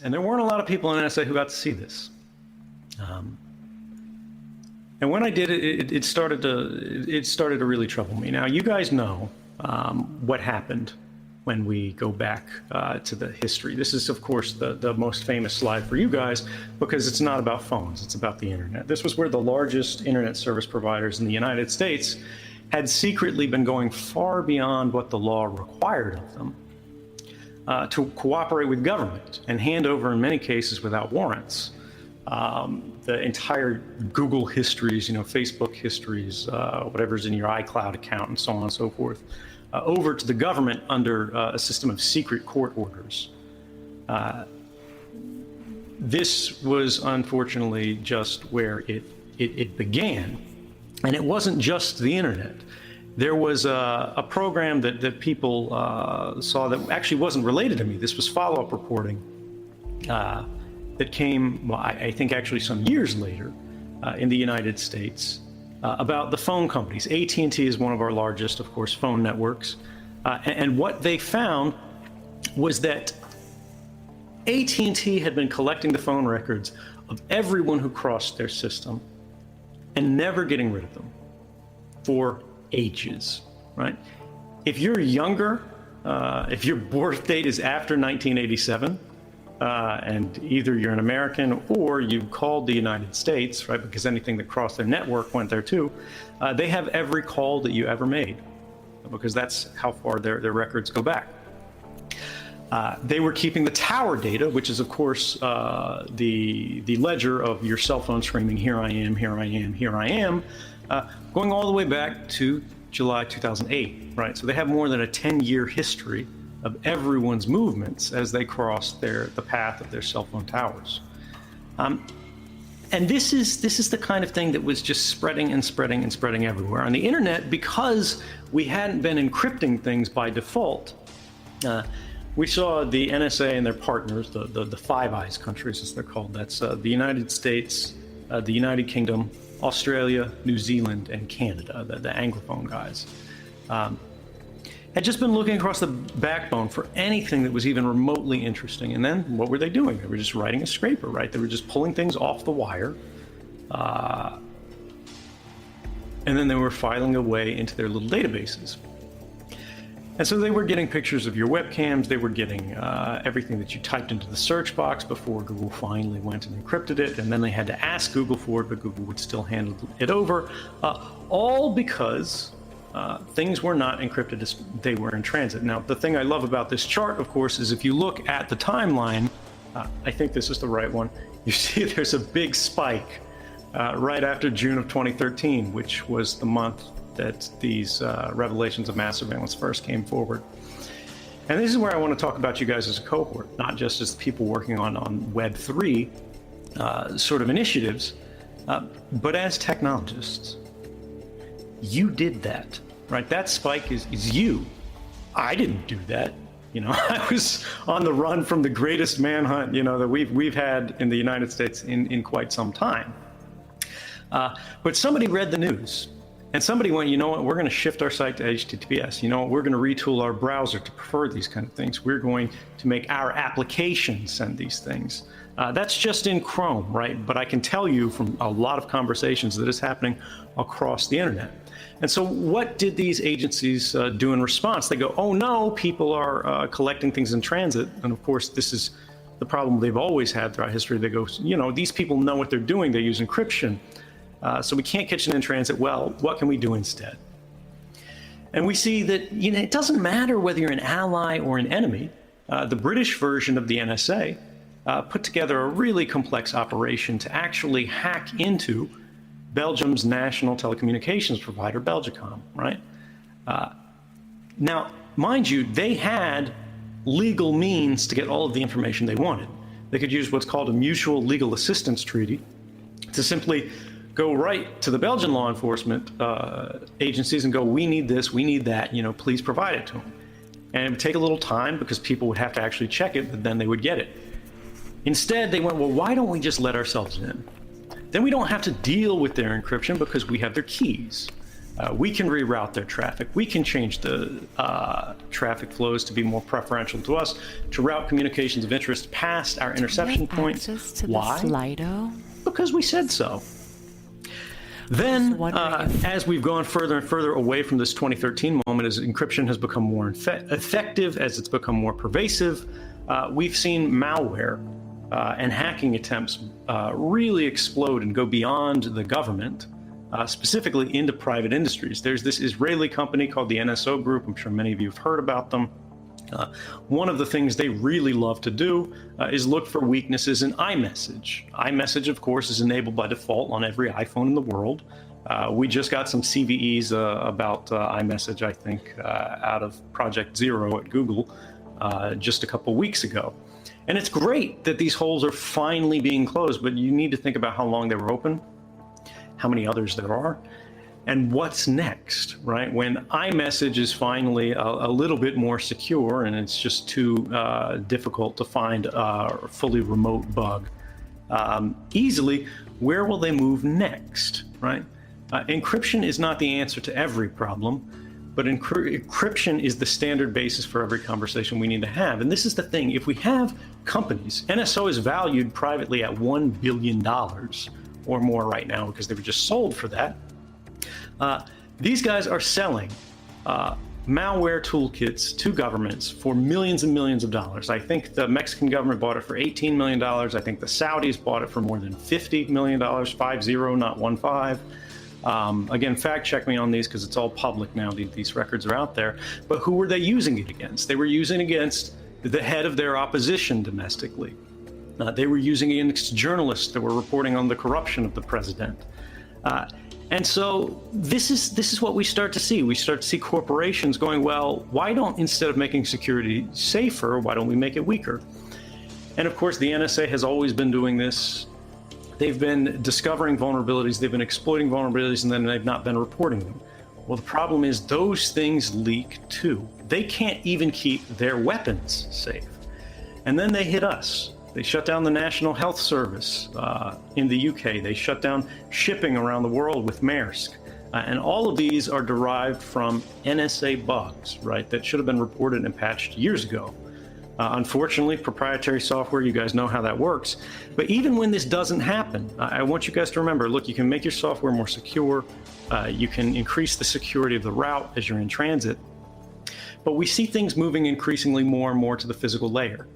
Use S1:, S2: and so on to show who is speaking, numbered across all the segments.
S1: And there weren't a lot of people in NSA who got to see this. And when I did it, it started to really trouble me. Now, you guys know what happened when we go back to the history. This is, of course, the most famous slide for you guys, because it's not about phones, it's about the internet. This was where the largest internet service providers in the United States had secretly been going far beyond what the law required of them to cooperate with government and hand over, in many cases, without warrants, the entire Google histories, Facebook histories, whatever's in your iCloud account, and so on and so forth, over to the government under a system of secret court orders. This was unfortunately just where it began. And it wasn't just the internet. There was a program that people saw that actually wasn't related to me. This was follow-up reporting that came, well, I think actually some years later in the United States about the phone companies. AT&T is one of our largest, of course, phone networks. And what they found was that AT&T had been collecting the phone records of everyone who crossed their system and never getting rid of them for ages, right? If you're younger, if your birth date is after 1987, and either you're an American or you called the United States, right, because anything that crossed their network went there too, they have every call that you ever made, because that's how far their records go back. They were keeping the tower data, which is, of course, the ledger of your cell phone screaming, here I am, here I am, here I am, going all the way back to July 2008, right? So they have more than a 10-year history of everyone's movements as they crossed the path of their cell phone towers. And this is the kind of thing that was just spreading and spreading and spreading everywhere. On the internet, because we hadn't been encrypting things by default, we saw the NSA and their partners, the Five Eyes countries as they're called. That's the United States, the United Kingdom, Australia, New Zealand, and Canada, the Anglophone guys. Had just been looking across the backbone for anything that was even remotely interesting. And then what were they doing? They were just writing a scraper, right? They were just pulling things off the wire. And then they were filing away into their little databases. And so they were getting pictures of your webcams. They were getting everything that you typed into the search box before Google finally went and encrypted it. And then they had to ask Google for it, but Google would still handle it over. All because things were not encrypted as they were in transit. Now, the thing I love about this chart, of course, is if you look at the timeline, I think this is the right one, you see there's a big spike right after June of 2013, which was the month that these revelations of mass surveillance first came forward. And this is where I want to talk about you guys as a cohort, not just as people working on Web3 sort of initiatives, but as technologists. You did that, right? That spike is you. I didn't do that. I was on the run from the greatest manhunt, that we've had in the United States in quite some time. But somebody read the news. And somebody went, you know what, we're going to shift our site to HTTPS. You know what, we're going to retool our browser to prefer these kind of things. We're going to make our application send these things. That's just in Chrome, right? But I can tell you from a lot of conversations that is happening across the internet. And so what did these agencies do in response? They go, oh no, people are collecting things in transit. And of course, this is the problem they've always had throughout history. They go, these people know what they're doing. They use encryption. So we can't catch it in transit. Well, what can we do instead? And we see that it doesn't matter whether you're an ally or an enemy. The British version of the NSA put together a really complex operation to actually hack into Belgium's national telecommunications provider, Belgacom, right? Now, mind you, they had legal means to get all of the information they wanted. They could use what's called a mutual legal assistance treaty to simply go right to the Belgian law enforcement agencies and go, we need this, we need that, please provide it to them. And it would take a little time because people would have to actually check it, but then they would get it. Instead, they went, well, why don't we just let ourselves in? Then we don't have to deal with their encryption because we have their keys. We can reroute their traffic. We can change the traffic flows to be more preferential to us, to route communications of interest past our interception points.
S2: Access to
S1: Why?
S2: the Slido?
S1: Because we said so. Then, as we've gone further and further away from this 2013 moment, as encryption has become more effective, as it's become more pervasive, we've seen malware and hacking attempts really explode and go beyond the government, specifically into private industries. There's this Israeli company called the NSO Group. I'm sure many of you have heard about them. One of the things they really love to do is look for weaknesses in iMessage. iMessage, of course, is enabled by default on every iPhone in the world. We just got some CVEs about iMessage, I think, out of Project Zero at Google just a couple weeks ago. And it's great that these holes are finally being closed, but you need to think about how long they were open, how many others there are, and what's next, right? When iMessage is finally a little bit more secure and it's just too difficult to find a fully remote bug easily, where will they move next, right? Encryption is not the answer to every problem, but encryption is the standard basis for every conversation we need to have. And this is the thing, if we have companies, NSO is valued privately at $1 billion or more right now because they were just sold for that. These guys are selling malware toolkits to governments for millions and millions of dollars. I think the Mexican government bought it for $18 million. I think the Saudis bought it for more than $50 million, 50, not 15. Again, fact check me on these because it's all public now. These records are out there. But who were they using it against? They were using it against the head of their opposition domestically. They were using it against journalists that were reporting on the corruption of the president. And so this is what we start to see. We start to see corporations going, well, why don't, instead of making security safer, why don't we make it weaker? And of course, the NSA has always been doing this. They've been discovering vulnerabilities, they've been exploiting vulnerabilities, and then they've not been reporting them. Well, the problem is those things leak too. They can't even keep their weapons safe. And then they hit us. They shut down the National Health Service in the UK. They shut down shipping around the world with Maersk. And all of these are derived from NSA bugs, right, that should have been reported and patched years ago. Unfortunately, proprietary software, you guys know how that works. But even when this doesn't happen, I want you guys to remember, look, you can make your software more secure. You can increase the security of the route as you're in transit. But we see things moving increasingly more and more to the physical layer.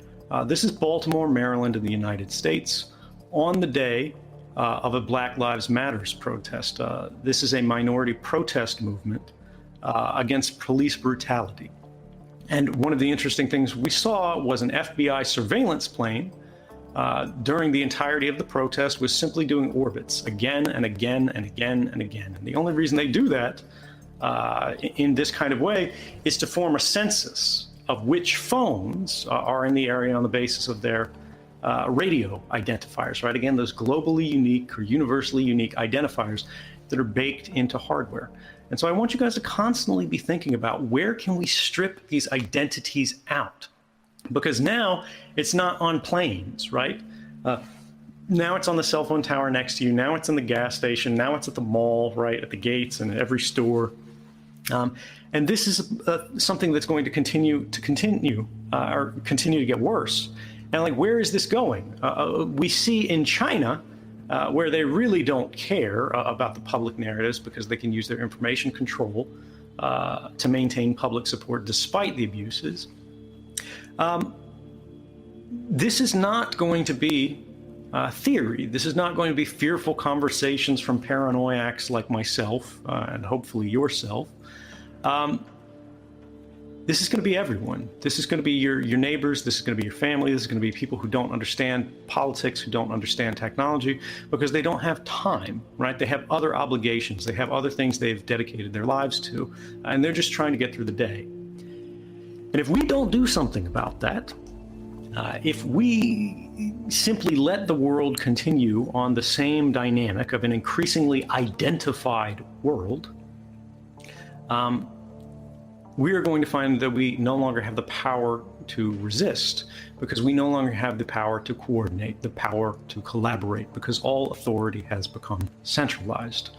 S1: This is Baltimore, Maryland in the United States on the day of a Black Lives Matters protest. This is a minority protest movement against police brutality. And one of the interesting things we saw was an FBI surveillance plane during the entirety of the protest was simply doing orbits again and again and again and again. And the only reason they do that in this kind of way is to form a census of which phones are in the area on the basis of their radio identifiers, right? Again, those globally unique or universally unique identifiers that are baked into hardware. And so I want you guys to constantly be thinking about where can we strip these identities out? Because now it's not on planes, right? Now it's on the cell phone tower next to you. Now it's in the gas station. Now it's at the mall, right? At the gates and at every store. And this is something that's going to continue to get worse. And like, where is this going? We see in China, where they really don't care about the public narratives because they can use their information control to maintain public support despite the abuses. This is not going to be theory. This is not going to be fearful conversations from paranoiacs like myself and hopefully yourself. This is going to be everyone. This is going to be your neighbors. This is going to be your family. This is going to be people who don't understand politics, who don't understand technology, because they don't have time, right? They have other obligations. They have other things they've dedicated their lives to, and they're just trying to get through the day. And if we don't do something about that, if we simply let the world continue on the same dynamic of an increasingly identified world, we are going to find that we no longer have the power to resist, because we no longer have the power to coordinate, the power to collaborate, because all authority has become centralized.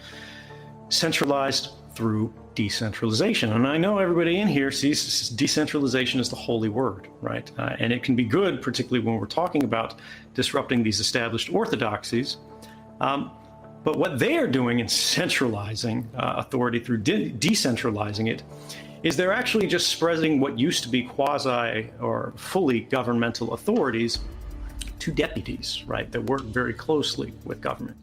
S1: Centralized through decentralization. And I know everybody in here sees decentralization as the holy word, right? And it can be good, particularly when we're talking about disrupting these established orthodoxies. But what they are doing in centralizing authority through decentralizing it is they're actually just spreading what used to be quasi or fully governmental authorities to deputies, right, that work very closely with government.